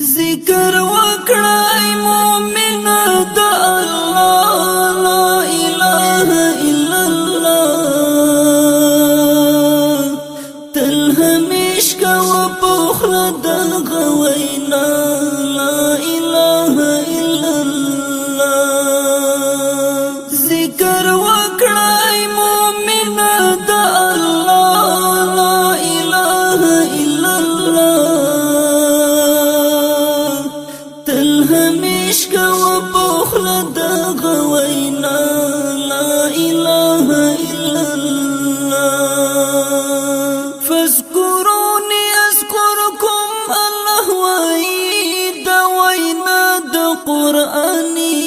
ذکر وکړای مومن د الله لا اله الا الله تل همیش کا وبخله د غوینا لا اله الا الله ذکر وکړای مومن د الله لا اله الا الله همیش کا وبخله د غوینا لا اله الا الله فاذكروني اذكركم الله وعيد وینا د قرآنی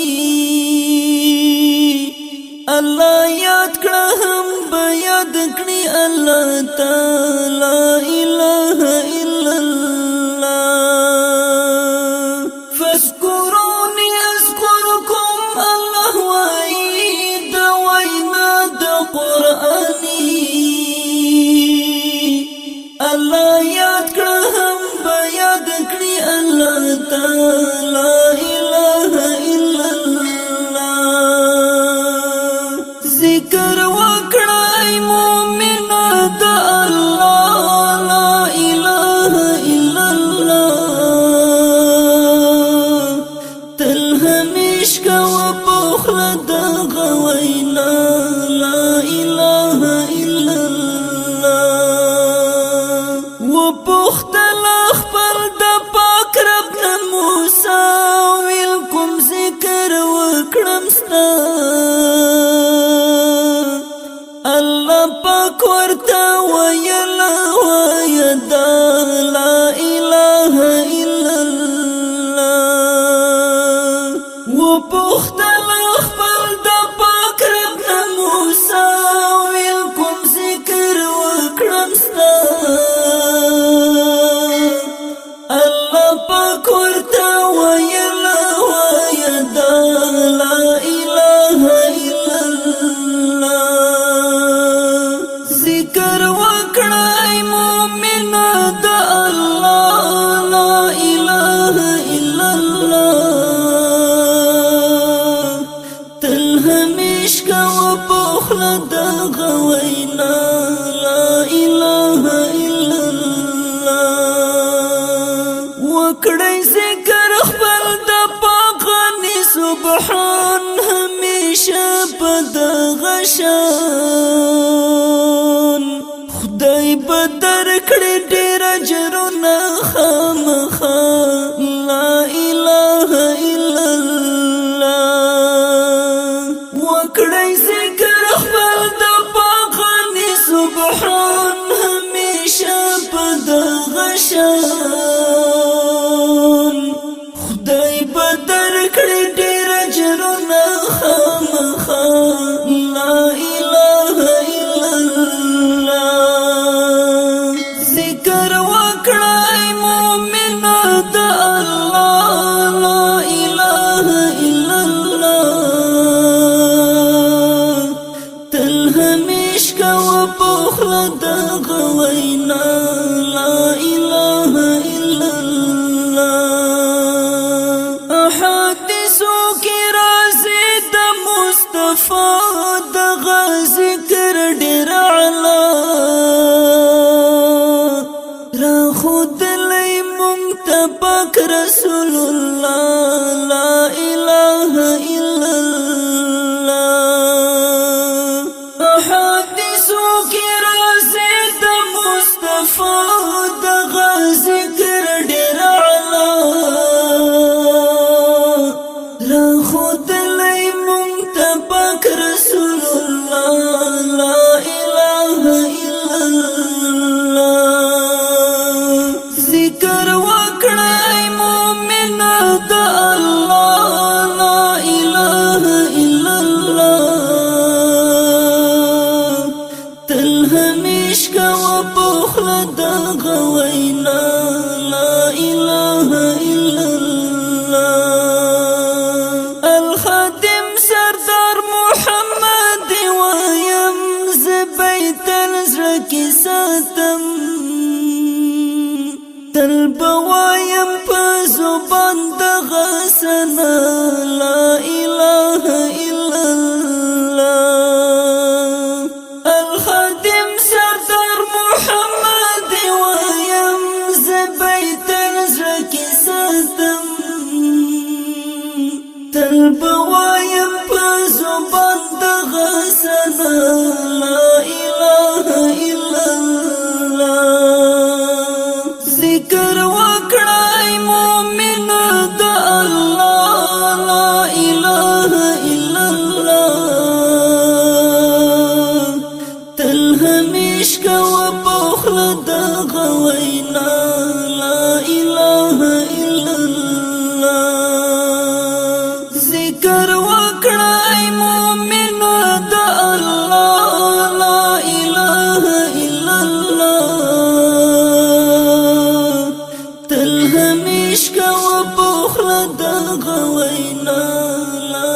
الله یاد کړه هم به یاد کړي الله تعالی اله الا فاذكروني اذكركم الله وعيد وینا د قرآنی الله یاد کړه هم به یاد کړي الله تعالی اله الا الله ذکر وکړای مومن د الله لا اله الا الله همیش کا وبخله د غوینا لا اله الا الله وبختل خپل د پاک رب موسی ویلکم ذکر وکړم ستا الله پاک ورته ویل ویدا لا اله الا الله وبختل خپل د پاک رب موسی ویلکم ذکر وکړم ستا الله پاک ورته ویل ویدا لا اله الا الله ذکر وکړای مومن د الله لا اله الا الله همیش کا وبخله د غوینا لا اله الا الله وکړی ذکر خپل د پاکانی سبحان همیشه په د غشان خدای بدر کړی ډیر اجرونه خامخا لا اله الا الله وکړی ذکر خپل د پاکانی سبحان همیشه په د غشان خدای بدر کړی ډیر اجرونه خامخا لا اله الا الله ذکر وکړای مومن د الله لا اله الا الله تل همیش کا وبخله د غوینا لا اله الا الله ذکر وکړای مومن د الله لا اله الا الله همیش کا وبخله د غوینا لا اله الا الله احادیثو کی رازی د مصطفی د ذکر ډیر اعلی را خود لئی منتبک رسول الله لا اله الا الله احادیثو کی رازی د مصطفی د ذکر ډیر اعلی را خود لئی منتبک رسول الله لا اله الا الله ذکر وکړای مومن د الله لا اله الا سنا لا إله إلا الله الخادم سردار محمد ويم زبيت نزرك ساتم تلب ويم بزبان دغسنا لا إله إلا الله ذكر وكراي مؤمن دا الله لا إله إلا الله تلهمش كوا بخل دا غوينا لا إله إلا الله ذكر وكراي مؤمن دا الله لا إله إلا الله تلهمش كوا بخل دا غوينا لا